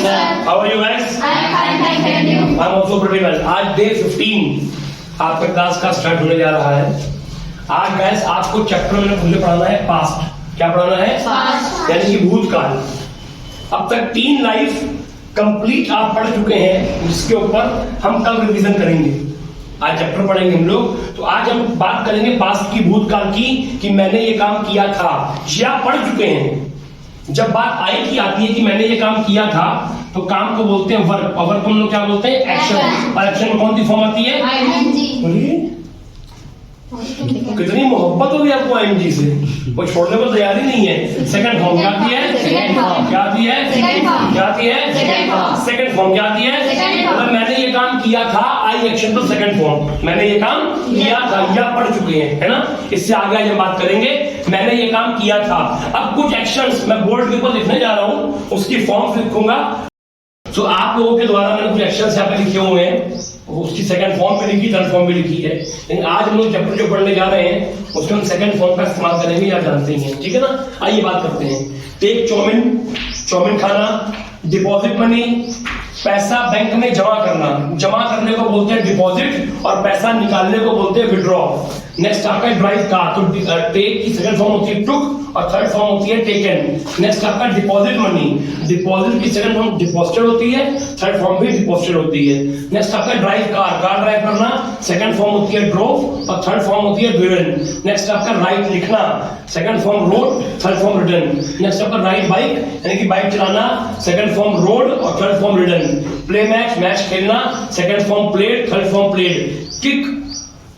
sir. How are you guys? I'm fine, thank you. I'm also pretty well. आज day 15 आपका class का start होने जा रहा है। आज गाइस आपको चैप्टर में मुझे पढ़ाना है पास्ट। क्या पढ़ाना है? Past. यानी कि भूतकाल। अब तक 3 लाइफ कंप्लीट आप पढ़ चुके हैं, जिसके ऊपर हम कल रिवीजन करेंगे। आज चैप्टर पढ़ेंगे हम लोग। तो आज हम बात करेंगे पास्ट की, भूतकाल की, कि मैंने ये काम किया था। ये आप पढ़ चुके हैं। जब बात आई की आती है कि मैंने ये काम किया था, तो काम को बोलते हैं वर्क, और वर्क को हम लोग क्या बोलते हैं? एक्शन। और एक्शन में कौन सी फॉर्म आती है? ING. बोलिए, कितनी मोहब्बत होगी आपको ING से, वो छोड़ने को तैयार ही नहीं है। सेकंड फॉर्म क्या आती है? Second form. क्या आती है? Second form. क्या आती है? Second form. सेकंड फॉर्म क्या आती है? Second form. मतलब मैंने ये काम किया था, आई एक्शन तो सेकंड फॉर्म। मैंने ये काम किया था, या पढ़ चुके हैं, है ना। इससे आगे आज हम बात करेंगे, मैंने ये काम किया था। अब कुछ एक्शंस मैं बोर्ड के ऊपर लिखने जा रहा हूँ, उसकी फॉर्म लिखूंगा। तो आप लोगों के द्वारा मैंने कुछ एक्शंस यहाँ पे लिखे हुए हैं, उसकी सेकंड फॉर्म भी लिखी, थर्ड फॉर्म भी लिखी है। लेकिन आज हम लोग चैप्टर जो पढ़ने जा रहे हैं, उसमें हम सेकंड फॉर्म का इस्तेमाल करेंगे, आप जानते हैं, ठीक है ना। आइए बात करते हैं। टेक चाउमीन खाना, डिपॉजिट मनी, पैसा बैंक में जमा करना। जमा करने को बोलते हैं डिपॉजिट, और पैसा निकालने को बोलते हैं विड्रॉ। नेक्स्ट आपका ड्राइव कार, तो टेक की सेकंड फॉर्म होती है टुक, और थर्ड फॉर्म होती है टेकन। नेक्स्ट आपका डिपॉजिट मनी, डिपॉजिट की सेकंड फॉर्म डिपॉजिटेड होती है, थर्ड फॉर्म भी डिपॉजिटेड होती है। नेक्स्ट आपका ड्राइव कार ड्राइव करना, सेकंड फॉर्म होती है ड्रोव, और थर्ड फॉर्म होती है ड्रिवन। नेक्स्ट आपका राइट लिखना, second form wrote, third form written. Next आपका राइड बाइक, यानी कि बाइक चलाना, सेकंड फॉर्म रोड और third form written. Play match खेलना, second form played, third form played. Kick,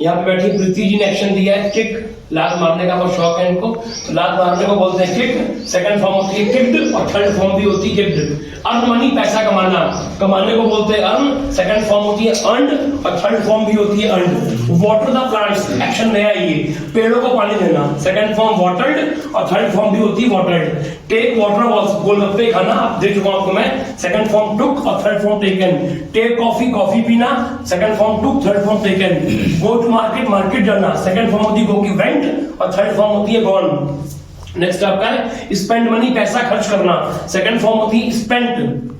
यहाँ पे बैठी प्रीति जी ने एक्शन दिया है किक, लात मारने का बहुत शौक है इनको, तो लात मारने को बोलते हैं किक, सेकंड फॉर्म होती है किक्ड, और थर्ड फॉर्म भी होती है किक्ड। अर्न मनी, पैसा कमाना, कमाने को बोलते हैं अर्न, सेकंड फॉर्म होती है अर्नड, और थर्ड फॉर्म भी होती है earned. Water the plants, action नया ये, पेड़ों को पानी देना, सेकंड फॉर्म वाटर्ड, और थर्ड फॉर्म भी होती है वाटर्ड। टेक वाटर बॉल्स, गोलगप्पे खाना, आप दे चुका हूं आपको मैं, सेकंड फॉर्म टुक और third form taken. Take coffee पीना, second form took, third form taken. Go to market जाना, सेकंड फॉर्म होती है गो की वेंट, और थर्ड फॉर्म होती है गॉन। नेक्स्ट आपका है स्पेंड मनी, पैसा खर्च करना, सेकंड फॉर्म होती है स्पेंट,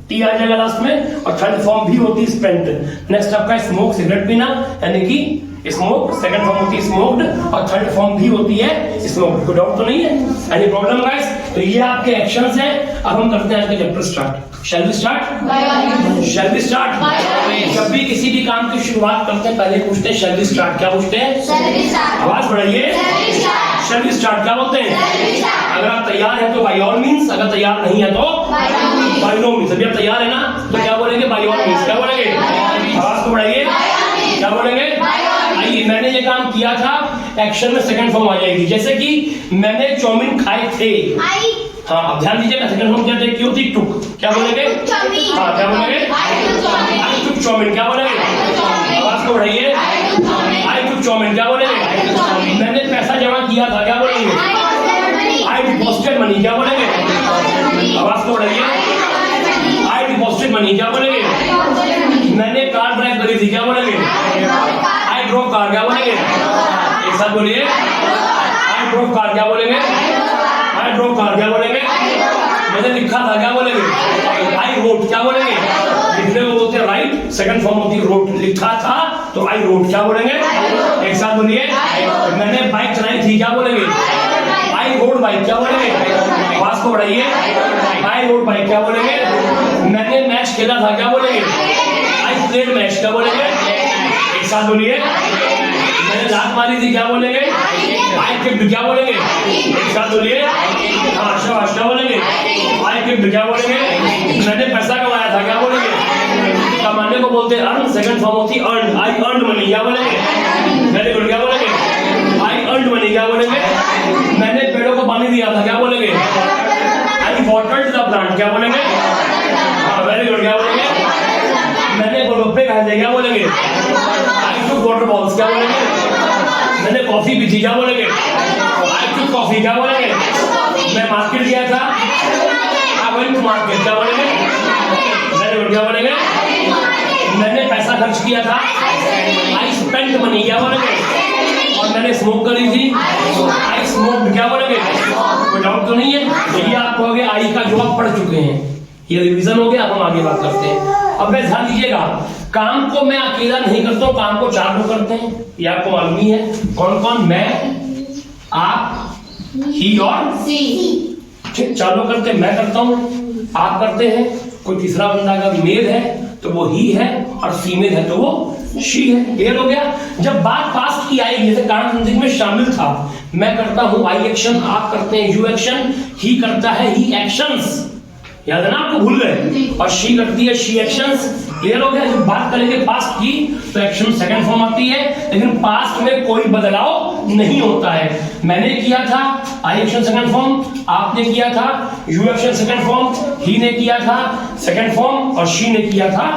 टी आ जाएगा लास्ट में, और थर्ड फॉर्म भी होती है स्पेंट। नेक्स्ट आपका स्मोक, सिगरेट पीना, यानी कि स्मोक, सेकंड फॉर्म होती है स्मोक्ड, और थर्ड फॉर्म भी होती है स्मोक्ड। कोई डाउट तो नहीं है? Any problem guys? तो ये आपके एक्शंस हैं। अब हम करते हैं आज का chapter start. Shall we start? Shall we start? जब भी किसी भी काम की शुरुआत करते हैं, पहले पूछते हैं शैल वी स्टार्ट। क्या पूछते हैं? आवाज बढ़ाइए। शैल वी स्टार्ट क्या बोलते हैं? अगर आप तैयार हैं तो बाय ऑल मींस, अगर तैयार नहीं है तो बाय नो मींस। अभी आप तैयार है ना, तो क्या बोलेंगे? By all means. क्या बोलेंगे? आवाज को बढ़ाइए। क्या बोलेंगे? आइए, मैंने ये काम किया था, एक्शन में सेकंड फॉर्म आ जाएगी। जैसे कि मैंने चाउमीन खाए थे। हाँ, अब ध्यान दीजिएगा, सेकंड फॉर्म क्या क्यों थी? टुक। क्या बोलेंगे? हाँ, क्या बोलेंगे? I took chowmein. क्या बोलेंगे? आवाज को बढ़ाइए। आई टुक चाउमीन। क्या बोलेंगे? मैंने पैसा जमा किया था। क्या बोलेंगे? आई डिपॉजिटेड मनी। क्या बोलेंगे? आवाज को बढ़ाइए। आई डिपॉजिटेड मनी। क्या बोलेंगे? मैंने कार ड्राइव करी थी। क्या बोलेंगे? I drove car. क्या बोलेंगे? एक साथ बोलिए। I drove car. क्या बोलेंगे? I drove car. क्या बोलेंगे? मैंने लिखा था। क्या बोलेंगे? I wrote. क्या बोलेंगे? लिखने को बोलते हैं राइट, सेकंड फॉर्म होती है रोट। लिखा था तो आई रोट। क्या बोलेंगे? एक साथ बोलिए। मैंने बाइक चलाई थी। क्या बोलेंगे? आई रोड बाइक। क्या बोलेंगे? आवाज को बढ़ाइए। आई रोड बाइक। क्या बोलेंगे? मैंने मैच खेला था। क्या बोलेंगे? I played match. क्या बोलेंगे? एक साथ बोलिए। मैंने लात मारी थी। क्या बोलेंगे? आई किक्ड। क्या बोलेंगे? एक साथ बोलिए। हाँ, शाबाश। क्या बोलेंगे? आई किक्ड। क्या बोलेंगे? मैंने पैसा कमाया था। क्या बोलेंगे? कमाने को बोलते हैं अर्न, सेकंड फॉर्म होती है अर्न। आई अर्नड मनी। क्या बोलेंगे? Very good. क्या बोलेंगे? आई अर्नड मनी। क्या बोलेंगे? मैंने पेड़ों को पानी दिया था। क्या बोलेंगे? आई वाटर्ड द प्लांट। क्या बोलेंगे? हाँ, वेरी गुड। क्या बोलेंगे? मैंने गोलगप्पे खाए थे। क्या बोलेंगे? I took water balls. क्या बोलेंगे? मैंने कॉफी पी थी। क्या बोलेंगे? I took coffee. क्या बोलेंगे? मैं मार्केट गया था। I went to market. क्या बोलेंगे? Very good. क्या बोलेंगे? मैंने पैसा खर्च किया था। I spent money. क्या बोलेंगे? और मैंने स्मोक करी थी। I smoked. क्या बोलेंगे? कोई डाउट तो नहीं है? ये आप कहोगे आई का जो आप पढ़ चुके हैं। ये रिवीजन हो गया। अब हम आगे बात करते हैं। अब मैं ध्यान दीजिएगा, काम को मैं अकेला नहीं करता हूं, काम को 4 लोग करते हैं, ये आपको मालूम ही है। कौन कौन? मैं, आप, ही और सी। ठीक, 4 लोग करते हैं। मैं करता हूं, आप करते हैं, कोई तीसरा बंदा अगर मेल है तो वो ही है, और फीमेल है तो वो शी है। क्लियर हो गया? जब बात पास्ट की आएगी, जैसे कारण संधिक में शामिल था, मैं करता हूं आई एक्शन, आप करते हैं यू एक्शन, ही करता है ही एक्शंस, याद है ना आपको? भूल गए? और शी करती है शी एक्शंस। क्लियर हो गया? जब बात करेंगे पास्ट की तो एक्शन सेकंड फॉर्म आती है, लेकिन पास्ट में कोई बदलाव नहीं होता है। मैंने किया था आई एक्शन सेकंड फॉर्म, आपने किया था यू एक्शन सेकंड फॉर्म, ही ने किया था सेकंड फॉर्म, और शी ने किया था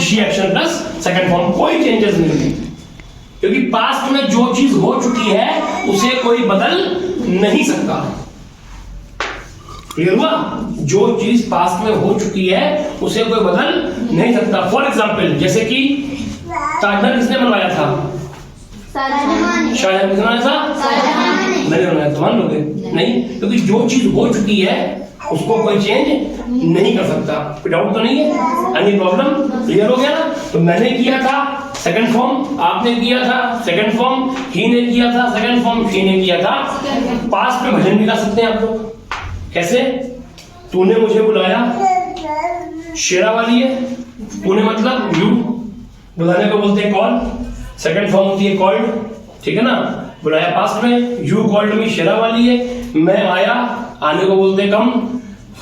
she action plus second form. कोई चेंजेस नहीं है, क्योंकि पास्ट में जो चीज हो चुकी है उसे कोई बदल नहीं सकता। क्लियर हुआ? जो चीज पास्ट में हो चुकी है उसे कोई बदल नहीं सकता। फॉर एग्जाम्पल, जैसे कि ताजमहल किसने बनवाया था? शाहजहां। किसने बनाया था? मैंने बनाया था। मान लोगे? नहीं, क्योंकि जो चीज हो चुकी है उसको कोई चेंज नहीं कर सकता। कोई डाउट तो नहीं है? Any problem? क्लियर हो गया ना? तो मैंने किया था सेकंड फॉर्म, आपने किया था सेकंड फॉर्म, ही ने किया था सेकंड फॉर्म, शी ने किया था। पास्ट में भजन भी गा सकते हैं आप लोग। कैसे? तूने मुझे बुलाया, शेरा वाली है, तूने मतलब यू, बुलाने को बोलते हैं कॉल, सेकंड फॉर्म होती है कॉल्ड, ठीक है ना? बुलाया पास्ट में, यू कॉल्ड मी, शेरा वाली है। मैं आया, आने को बोलते कम,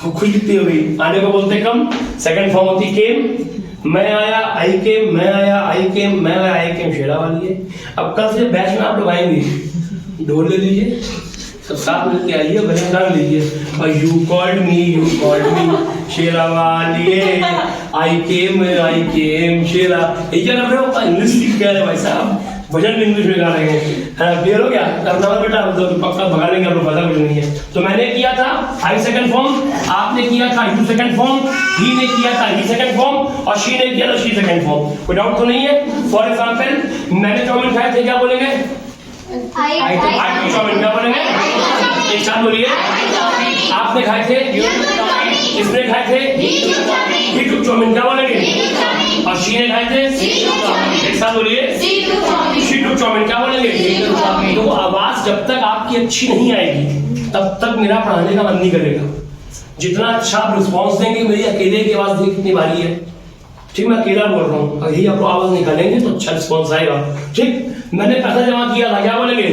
खुश कितनी हो गई, आने को बोलते कम, सेकंड फॉर्म होती केम। मैं आया, आई केम, मैं आया, आई केम, मैं आया, आई केम, शेरा वाली है। अब कल से बैच में आप लोग आएंगे, ढोल ले लीजिए, सब साथ मिलके आइए, भजन गा लीजिए। और यू कॉल्ड मी, शेरा वाली, आई केम, शेरा। ये क्या कर रहे हो? इंग्लिश सीख के आ रहे भाई साहब, भजन भी इंग्लिश में गा रहे हैं। क्लियर हो गया? करना बेटा, तो पक्का भगा लेंगे आप लोग, पता कुछ नहीं है। तो मैंने किया था आई सेकंड फॉर्म, आपने किया था यू सेकंड फॉर्म, ही ने किया था ही सेकंड फॉर्म, और शी ने किया था शी सेकंड फॉर्म। कोई डाउट तो नहीं है? फॉर एग्जाम्पल, मैंने चाउमीन खाए थे, क्या बोलेंगे? आई टू चाउमीन, क्या बोलेंगे? एक साथ बोलिए। आपने खाए थे, किसने खाए थे? ही टू चाउमीन, क्या बोलेंगे? और शी ने खाए थे, एक साथ बोलिए। शी टू चाउमीन, क्या बोलेंगे? तो आवाज जब तक आपकी अच्छी नहीं आएगी तब तक मेरा पढ़ाने का मन नहीं करेगा। जितना अच्छा आप रिस्पॉन्स देंगे, मेरी अकेले की आवाज देखिए कितनी भारी है। ठीक, मैं अकेला बोल रहा हूँ, यही आपको आवाज निकालेंगे तो अच्छा रिस्पॉन्स आएगा। ठीक, मैंने पैसा जमा किया था, क्या बोलेंगे?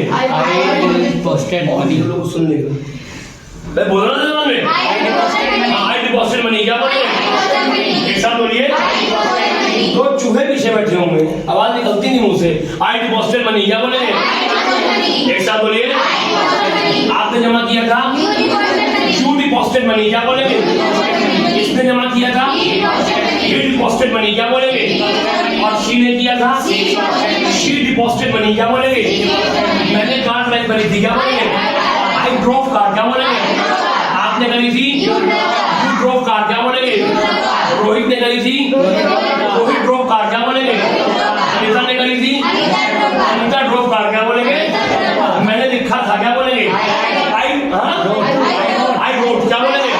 लोग सुन लेगा, मैं बोल रहा था में आई डिपॉजिट मनी, क्या बोलेंगे? एक साथ बोलिए। तो चूहे पीछे बैठे होंगे, आवाज निकलती नहीं मुंह से। आई डिपॉजिट मनी, क्या बोलेंगे? एक साथ बोलिए। आपने जमा किया था यू डिपॉजिट मनी, क्या बोलेंगे? इसने जमा किया था ही डिपॉजिट मनी, क्या बोलेंगे? और शी ने किया था शी डिपॉजिट मनी, क्या बोलेंगे? मैंने कार ड्राइव करी थी, क्या बोलेंगे? आई ड्रोव कार, क्या बोलेंगे? आपने करी थी यू ड्रोव कार, क्या बोलेंगे? रोहित ने करी थी रोहित ड्रोव कार, क्या बोलेंगे? अनिता ने करी थी अनिता ड्रोव कार, क्या बोलेंगे? मैंने लिखा था, क्या बोलेंगे? आई रोड, क्या बोलेंगे?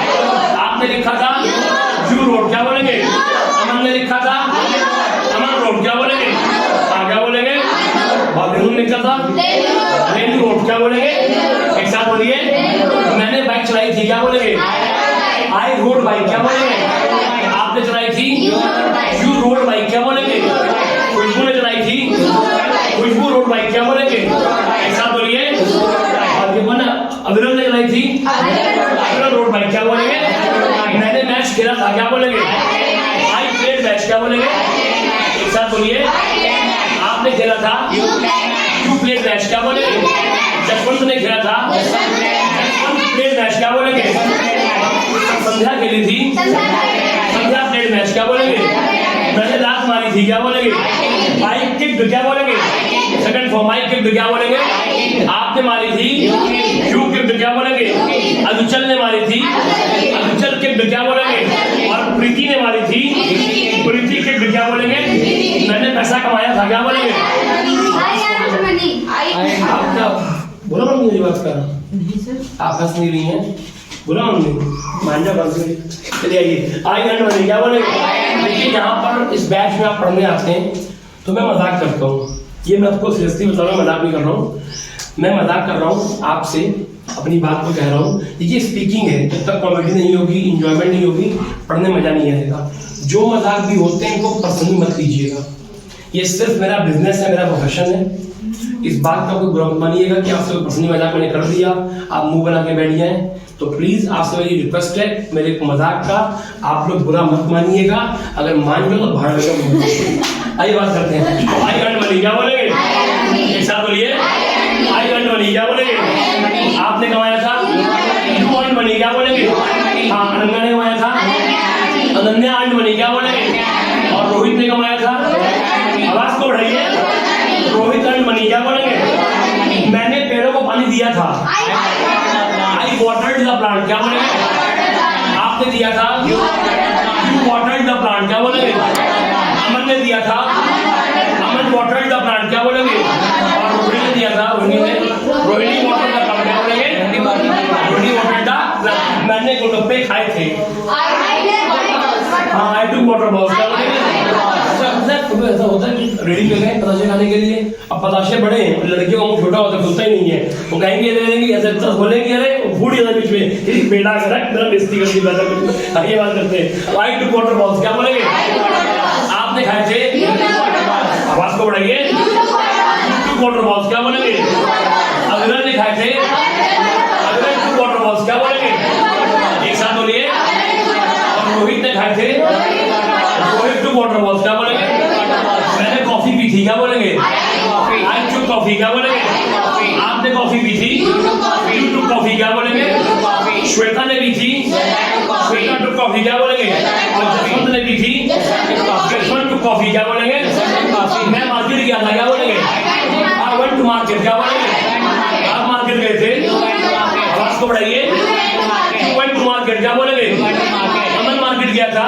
आपने लिखा था यू रोड, क्या बोलेंगे? अमन ने लिखा था अमन रोड, क्या बोलेंगे? क्या बोलेंगे? बाबू ने लिखा था रेलू रोड, क्या बोलेंगे? एक साथ बोलिए। मैंने बाइक चलाई थी, क्या बोलेंगे? आई रोड बाइक, क्या बोलेंगे? आपने चलाई थी यू रोड बाइक, क्या बोलेंगे? खुशबू ने चलाई थी खुशबू रोड बाइक, क्या बोलेंगे? एक साथ बोलिए। और ये बना अविरल ने चलाई थी अविरल रोड बाइक, क्या बोलेंगे? मैंने मैच खेला था, क्या बोलेंगे? आई प्लेड मैच, क्या बोलेंगे? एक साथ बोलिए। आपने खेला था यू प्लेड मैच, क्या बोलेंगे? जसवंत ने खेला था जसवंत प्लेड मैच, क्या बोलेंगे? संध्या खेली थी संध्या प्लेड मैच, क्या बोलेंगे? मैंने लात मारी थी, क्या बोलेंगे? आई किक्ड, क्या बोलेंगे? सेकंड फॉर्म आई किक्ड, क्या बोलेंगे? आपने मारी थी यू किक्ड, क्या बोलेंगे? अभिचल ने मारी थी अभिचल किक्ड, क्या बोलेंगे? और प्रीति ने मारी थी प्रीति किक्ड, क्या बोलेंगे? मैंने पैसा कमाया था, क्या बोलेंगे? आपका बोलो ना, मेरी बात का आप हंस नहीं रही हैं, बोला हमने मान जा बात में। चलिए आइए आई एंड मनी क्या बोलेंगे? देखिए यहाँ पर इस बैच में आप पढ़ने आते हैं तो मैं मजाक करता हूँ, ये मैं आपको सीरियसली बता रहा हूँ, मजाक नहीं कर रहा हूँ, मैं मजाक कर रहा हूँ आपसे, अपनी बात को कह रहा हूँ। ये स्पीकिंग है, जब तक कॉमेडी नहीं होगी, इंजॉयमेंट नहीं होगी, पढ़ने मजा नहीं आएगा। जो मजाक भी होते हैं इनको पर्सनली मत लीजिएगा, ये सिर्फ मेरा बिजनेस है, मेरा प्रोफेशन है। इस बात का कोई बुरा मत मानिएगा कि आपसे कोई पर्सनली मजाक मैंने कर दिया, आप मुंह बना के बैठ जाएं। तो प्लीज आपसे मेरी रिक्वेस्ट है, मेरे मजाक का आप लोग बुरा मत मानिएगा, अगर मान गए तो भाड़ लगा। आइए बात करते हैं। आई एंड मनी क्या बोलेंगे? एक साथ बोलिए आई एंड मनी क्या बोलेंगे? आपने कमाया था, यू एंड मनी क्या बोलेंगे? हाँ, अनन्या ने कमाया था, अनन्या एंड मनी क्या बोलेंगे? और रोहित ने कमाया था, आवाज को बढ़ाइए, रोहित एंड मनी क्या बोलेंगे? मैंने पेड़ों को पानी दिया था, आई वाटर्ड द प्लांट क्या बोलेंगे? आपने दिया था, यू वाटर्ड द प्लांट क्या बोलेंगे? अमन ने दिया था, अमन वाटर्ड द प्लांट क्या बोलेंगे? और रोहिणी ने दिया था, रोहिणी वाटर्ड द प्लांट क्या बोलेंगे? रोहिणी वाटर्ड द, मैंने गोलगप्पे खाए थे, हाँ आई टू वाटर बॉल्स क्या बोलेंगे? ऐसा होता है कि रेडी कर गए पताशे खाने के लिए, अब पताशे बड़े हैं, लड़कियों का मुंह छोटा होता है, खुलता ही नहीं है, वो कहेंगे दे देंगे, ऐसे बोलेंगे अरे फूट जाता बीच में, तेरी बेटा कर रहा है, मेरा बेइज्जती कर दी बेटा, ये बात करते हैं। आई टू वाटर बॉल्स क्या बोलेंगे? आपने खाए थे, आवाज को बढ़ाइए, टू वाटर बॉल्स क्या बोलेंगे? अगला ने खाए थे, अगला टू वाटर बॉल्स क्या बोलेंगे? एक साथ बोलिए। और रोहित ने खाए थे, रोहित टू वाटर बॉल्स क्या बोलेंगे? मैंने कॉफी पी थी क्या बोलेंगे? आई टू कॉफी क्या बोलेंगे? आपने कॉफी पी थी, यू टू कॉफी क्या बोलेंगे? श्वेता ने पी थी, श्वेता टू कॉफी क्या बोलेंगे? और जसवंत ने पी थी, जसवंत टू कॉफी क्या बोलेंगे? मैं मार्केट गया था क्या बोलेंगे? आई वेंट टू मार्केट क्या बोलेंगे? आप मार्केट गए थे, आवाज को बढ़ाइए, यू वेंट टू मार्केट क्या बोलेंगे? अमन मार्केट गया था,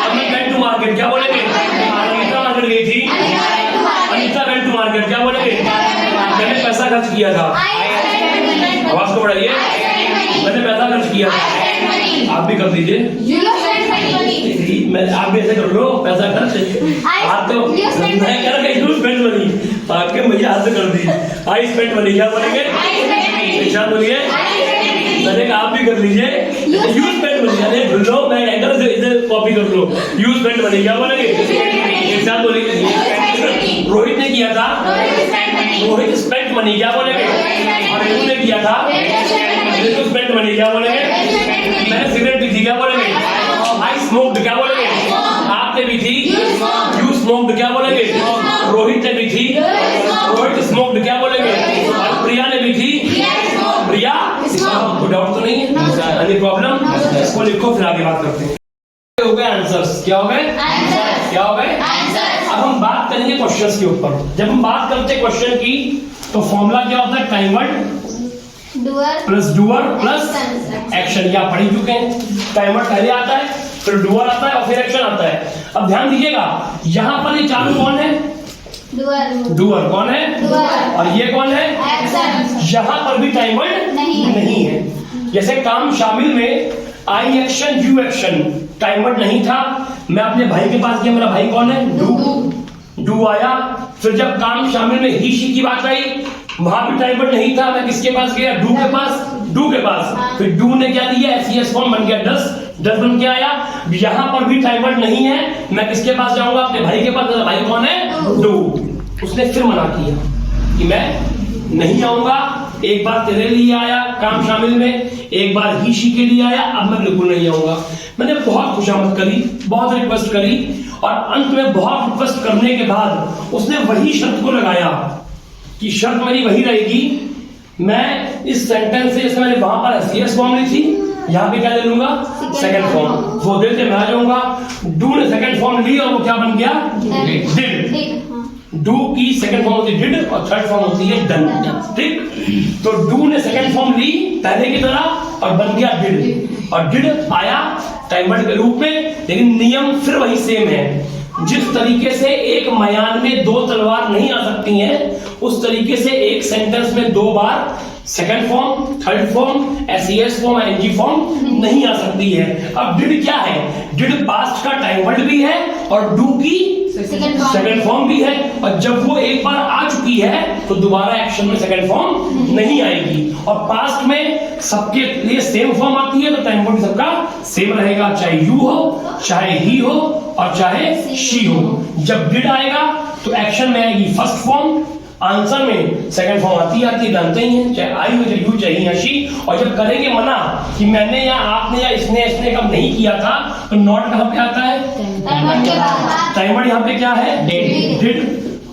अमन वेंट टू मार्केट क्या बोलेंगे? अनीता मार्केट गई थी, अनीता वेंट टू मार्केट क्या बोलेंगे? मैंने पैसा खर्च किया था, आवाज को बढ़ाइए, मैंने पैसा खर्च किया था, आप भी कर दीजिए, मैं आप भी ऐसे कर लो, पैसा खर्च, आप तो मैं कह रहा यूज स्पेंड मनी, आपके भैया हाथ से कर दी, आई स्पेंड मनी क्या बोलेंगे? इशाद बोलिए, मैंने कहा आप भी कर लीजिए, यूज स्पेंड मनी, अरे लो मैं एंकर से इसे कॉपी कर लो, यूज स्पेंड मनी क्या बोलेंगे? इशाद बोलिए। रोहित ने किया था, रोहित स्पेंड मनी क्या बोलेंगे? और रितु ने किया था, रितु स्पेंड मनी क्या बोलेंगे? मैंने सिगरेट पी थी क्या बोलेंगे? आई स्मोक्ड क्या बोलेंगे? आपने भी थी, यू स्मोक्ड क्या बोलेंगे? रोहित ने भी थी, रोहित स्मोक्ड क्या बोलेंगे? और प्रिया ने भी थी, प्रिया, कोई डाउट तो नहीं है? Any problem? इसको लिखो फिर आगे बात करते हैं। हो गए आंसर्स, क्या हो गए? क्या हो गए? अब हम बात करेंगे क्वेश्चंस के ऊपर। जब हम बात करते हैं क्वेश्चन की तो फॉर्मूला क्या होता है? Timer plus doer plus action, या पढ़ ही चुके हैं। टाइमर पहले आता है, फिर डूअर आता है और फिर एक्शन आता है। अब ध्यान दीजिएगा, यहाँ पर ये चालू कौन है? डूअर कौन है? और ये कौन है? यहाँ पर भी टाइमर नहीं है। जैसे काम शामिल में आई एक्शन यू एक्शन, टाइमर नहीं था, मैं अपने भाई के पास गया, मेरा भाई कौन है? डू आया। फिर जब काम शामिल में ही शी की बात आई, वहां भी टाइमर नहीं था, मैं किसके पास गया? डू के पास। फिर डू ने क्या दिया? एसईएस फॉर्म बन गया 10 बन के आया। यहाँ पर भी टाइमर नहीं है, मैं किसके पास जाऊंगा? अपने भाई के पास। मेरा भाई कौन है? डू। उसने फिर मना किया कि मैं नहीं आऊंगा, एक बार तेरे लिए आया काम शामिल में, एक बार ही शी के लिए आया, अब मैं बिल्कुल नहीं आऊंगा। मैंने बहुत खुशामद करी, बहुत रिक्वेस्ट करी, और अंत में बहुत रिक्वेस्ट करने के बाद उसने वही शर्त को लगाया कि शर्त मेरी वही रहेगी, मैं इस सेंटेंस से, जैसे मैंने वहां पर एसईएस फॉर्म ली थी, यहाँ पे क्या ले लूंगा? Second form. वो देते मैं आ जाऊंगा। डू ने सेकंड फॉर्म ली और वो क्या बन गया? डिड। डू की सेकंड फॉर्म होती है डिड और थर्ड फॉर्म होती है डन। ठीक, तो डू ने सेकंड फॉर्म ली पहले की तरह और बन गया डिड, और डिड आया टाइमर के रूप में। लेकिन नियम फिर वही सेम है, जिस तरीके से एक मयान में 2 तलवार नहीं आ सकती हैं, उस तरीके से एक सेंटेंस में 2 बार second form, third form, ES form, NG form नहीं आ सकती है। अब डिड क्या है? डिड पास्ट का टाइम वर्ड भी है और डू की सेकंड फॉर्म भी है, और जब वो एक बार आ चुकी है तो दोबारा एक्शन में सेकंड फॉर्म नहीं आएगी। और पास्ट में सबके लिए सेम फॉर्म आती है तो टाइम वर्ड सबका सेम रहेगा, चाहे यू हो, चाहे ही हो और चाहे शी हो। जब डिड आएगा तो एक्शन में आएगी फर्स्ट फॉर्म, आंसर में सेकंड फॉर्म आती है, जानते ही हैं, चाहे आई हो, चाहे यू, चाहे या शी। और जब करेंगे मना कि मैंने या आपने या इसने काम नहीं किया था तो नॉट कहां पे आता है? टाइम वर्ड यहाँ पे क्या है? डिड।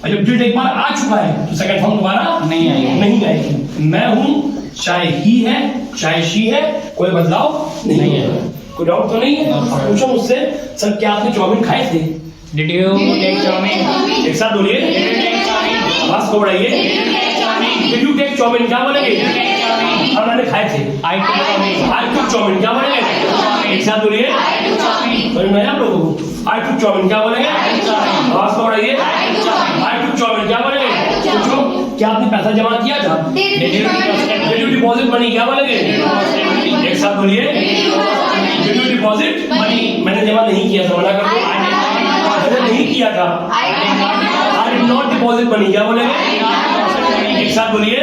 और जब डिड एक बार आ चुका है तो सेकंड फॉर्म दोबारा नहीं आएगी। मैं हूं, चाहे ही है चाहे शी है, कोई बदलाव नहीं है। कोई डाउट तो नहीं है? पूछो मुझसे, सर क्या आपने चाउमीन खाए थे? Did you take chowmein? एक साथ बोलिए, आवाज को बढ़ाइए। Did you take chowmein? क्या बोलेंगे? हाँ मैंने खाए थे। I took chowmein. I took chowmein. क्या बोलेंगे? एक साथ बोलिए। समझ में आया आप लोगों को? I took chowmein. क्या बोलेंगे? आवाज को बढ़ाइए। I took chowmein. क्या बोलेंगे? पूछो, क्या आपने पैसा जमा किया था? Did you deposit money? क्या बोलेंगे? एक साथ बोलिए। Did you deposit money? मैंने जमा नहीं किया था, मना कर दो। मैंने नहीं किया था। I did not deposit money। क्या बोलेंगे? एक साथ बोलिए।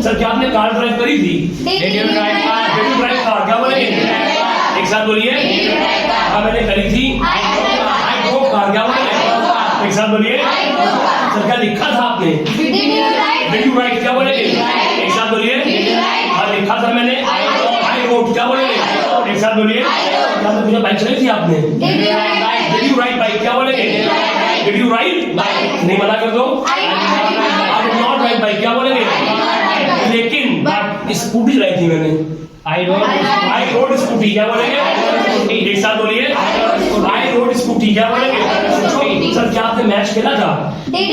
सर क्या आपने कार ड्राइव करी थी? Did you drive car? Did you drive car? क्या बोलेंगे? एक साथ बोलिए। हाँ मैंने करी थी। I drove car। क्या बोलेंगे? एक साथ बोलिए। सर क्या लिखा था आपने? Did you write? क्या बोलेंगे? एक साथ बोलिए। हाँ लिखा था मैंने। I wrote। क्या बोलेंगे? एक साथ बोलिए। क्या आपने मुझे बाइक चलाई थी आपने? Did you ride bike? क्या बोलेंगे? Did you ride bike? नहीं मना कर दो। I did not ride bike। क्या बोलेंगे? लेकिन स्कूटी चलाई थी मैंने। I rode scooty. क्या बोलेंगे? एक साथ बोलिए। I rode scooty. क्या बोलेंगे? सर क्या आपने मैच खेला था? Did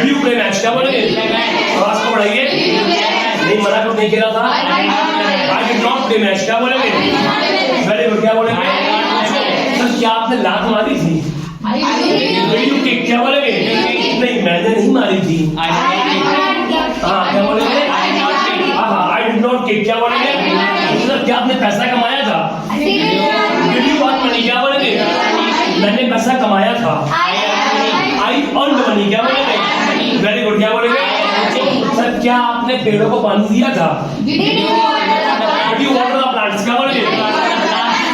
you play match? क्या बोलेंगे? आवाज को बढ़ाइए। नहीं मना कर, नहीं खेला था। I did not play match. क्या बोलेंगे? Very good. क्या बोलेंगे? सर क्या आपने लात मारी थी? Did you kick? क्या बोलेंगे? नहीं मैंने नहीं मारी थी। हाँ क्या बोलेंगे? हाँ I did not kick। क्या बोलेंगे? सर क्या आपने पैसा कमाया था? Did you earn money? क्या बोलेंगे? मैंने पैसा कमाया था। I earned money। क्या बोलेंगे? Very good. क्या बोलेंगे? सर क्या आपने पेड़ों को पानी दिया था? Did you water the plants? क्या बोलेंगे?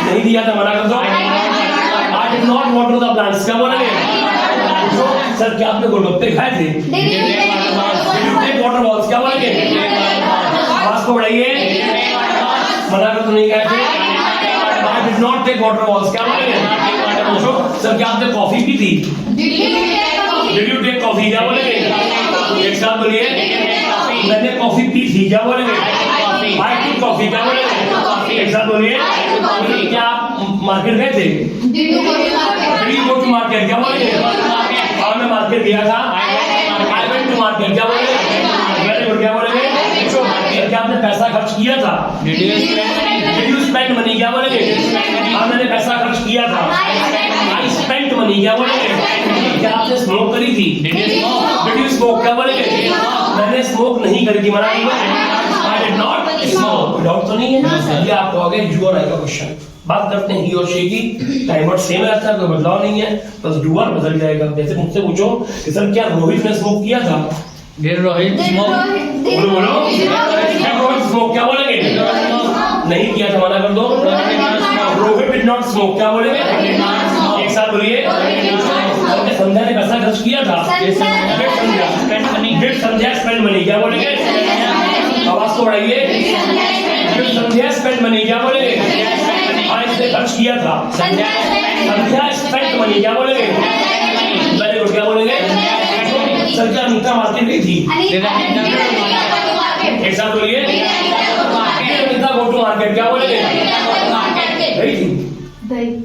नहीं दिया था, मना कर दो। I did not water the plants। क्या बोलेंगे? सर क्या आपने गोलगप्पे खाए थे? Did you take water balls? क्या बोलेंगे? आवाज को बढ़ाइए। मना कर तो नहीं कहते। I did not take water balls। क्या बोलेंगे? पूछो, सर क्या आपने कॉफी पी थी? Did you take coffee? क्या बोलेंगे? एक साथ बोलिए। मैंने कॉफी पी थी। क्या बोलेंगे? I took coffee। क्या बोलेंगे? एक साथ बोलिए। क्या आप मार्केट गए थे? Did you go to market? क्या बोलेंगे? हाँ मैं मार्केट गया था। I went to market। क्या बोलेंगे? Very good. क्या बोलेंगे? क्या आपने पैसा खर्च किया था? Did you spend money? क्या बोलेंगे? हाँ मैंने पैसा खर्च किया था। I spent money। क्या बोलेंगे? क्या आपने स्मोक करी थी? Did you smoke? क्या बोलेंगे? मैंने स्मोक नहीं करी थी, मना नहीं। I did not smoke। Doubt तो नहीं है? ये आपको आगे यू और आई का क्वेश्चन। बात करते हैं ही और शी की। टाइम वर्ड सेम रहता है, कोई बदलाव नहीं है, बस डू और बदल जाएगा। जैसे मुझसे पूछो कि सर क्या रोहित ने स्मोक किया था? Did Rohit smoke? बोलो बोलो। रोहित स्मोक। क्या बोलेंगे? नहीं किया था, मना कर दो। Rohit did not smoke. क्या बोलेंगे? एक साथ बोलिए। संध्या ने पैसा खर्च किया था। संध्या स्पेंड मनी। क्या बोलेंगे? आवाज को बढ़ाइए। संध्या स्पेंड मनी। क्या बोलेंगे? हाँ इसने खर्च किया था। संध्या स्पेंड मनी। क्या बोलेंगे? Very good. क्या बोलेंगे? सर क्या अनीता मार्केट गई थी? एक साथ बोलिए। Anita go to market. क्या बोलेंगे? गई थी।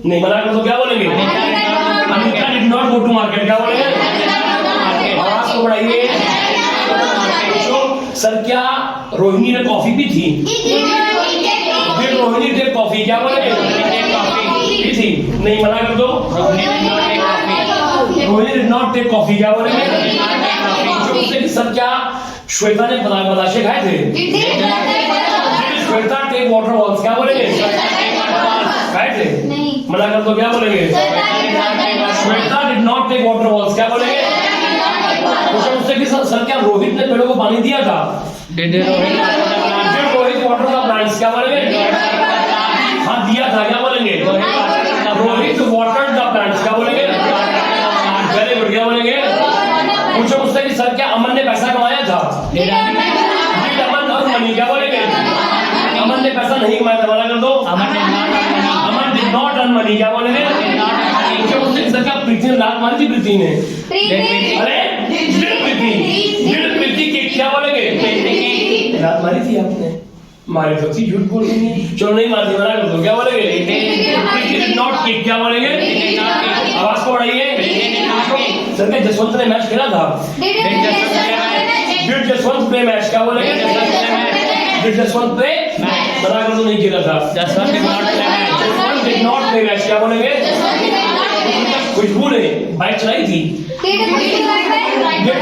नहीं मना कर तो क्या बोलेंगे? Anita did not go to market. क्या बोलेंगे? आवाज को बढ़ाइए। सर क्या रोहिणी ने कॉफी पी थी? Rohini take coffee. क्या बोलेंगे? पी थी। नहीं मना कर दो। Rohini did not take coffee. क्या बोलेंगे? सर क्या श्वेता ने बताशे खाए थे। श्वेता टेक वाटर बॉल्स, क्या बोलेंगे? खाए थे? नहीं। मना कर दो, क्या बोलेंगे? Shweta did not take water balls, क्या बोलेंगे? क्वेश्चन उससे कि सर क्या रोहित ने पेड़ों को पानी दिया था? Did Rohit water the plants, क्या बोलेंगे? हाँ दिया था, क्या बोलेंगे? रोहित वाटर द प्लांट्स, क्या बोलेंगे? वेरी गुड, क्या बोलेंगे? पूछो मुझसे कि सर क्या अमन ने पैसा कमाया था? अमन और मनी, क्या बोलेंगे? अमन ने पैसा नहीं कमाया था, मना कर दो। अमन डिड नॉट अर्न मनी, क्या बोलेंगे? पूछो मुझसे कि सर क्या प्रीति ने लात मारी थी? प्रीति ने अरे प्रीति की क्या बोलेंगे? लात मारी थी आपने? मारी तो थी, झूठ बोल रही है। चलो नहीं मारती, मना कर दो, क्या बोलेंगे? प्रीति डिड नॉट किक, क्या बोलेंगे? आवाज को बढ़ाइए। सर क्या जसवंत ने मैच खेला था? डिड जसवंत प्ले मैच, क्या बोलेंगे? डिड जसवंत प्ले मैच, मना कर दो, नहीं खेला था। Jaswant did not play match, क्या बोलेंगे? खुशबू ने बाइक चलाई थी?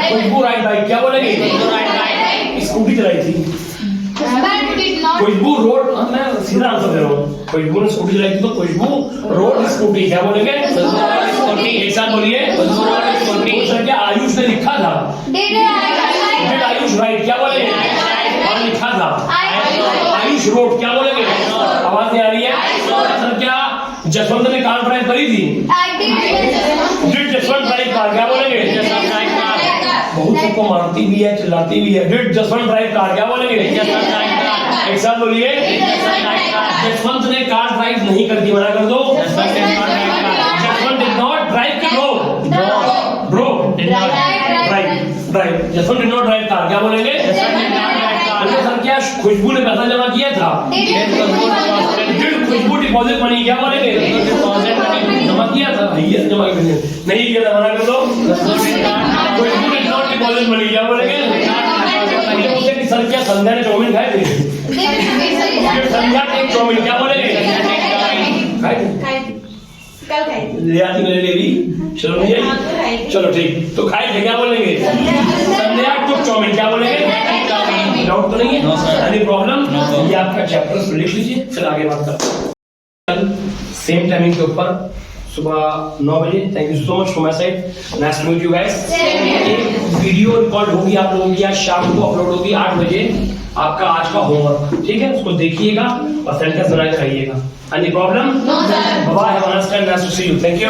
खुशबू राइड बाइक, क्या बोलेंगे? स्कूटी चलाई थी। खुशबू रोड, मैं सीधा आंसर दे रहा हूँ। खुशबू ने स्कूटी चलाई थी तो खुशबू रोड स्कूटी, क्या बोलेंगे? एक साथ बोलिए। सर क्या आयुष ने लिखा था? डिड आयुष राइट, क्या बोलेंगे? और लिखा था आयुष रोड, क्या बोलेंगे? आवाज नहीं आ रही है। सर क्या जसवंत ने कार ड्राइव करी थी? डिड जसवंत ड्राइव कार, क्या बोलेंगे? बहुत सबको मारती भी है, चिल्लाती भी है। डिड जसवंत ड्राइव कार, क्या बोलेंगे? एक साथ बोलिए। जसवंत ने कार ड्राइव नहीं करती, मना कर दो। Jaswant did not drive, drove drive. Jaswant did not drive car, क्या बोलेंगे? सर क्या खुशबू ने पैसा जमा किया था? डिड खुशबू डिपॉजिट मनी, क्या बोलेंगे? जमा किया था, जमा नहीं किया था, मना कर दो। खुशबू डिड नॉट डिपॉजिट मनी, क्या बोलेंगे? सर क्या संध्या ने चाउमीन खाए थे? संध्या ने चाउमीन, क्या बोलेंगे? खाए थे? ले आती मेरे लिए भी, चलो नहीं आई? चलो ठीक, तो खाए थे, क्या बोलेंगे? संध्या टुक चाउमीन, क्या बोलेंगे? डाउट तो नहीं है? Any problem? ये आपका चैप्टर लिख लीजिए, फिर आगे बात करते हैं। सेम टाइमिंग के ऊपर सुबह 9 बजे। Thank you so much from my side, nice to meet you guys. एक वीडियो रिकॉर्ड होगी आप लोगों की, आज शाम को अपलोड होगी 8 बजे। आपका आज का होमवर्क, ठीक है, उसको देखिएगा और सेंटेंस बना के खाइएगा। Any problem? No sir. Bye, have a nice time, nice to see you, thank you.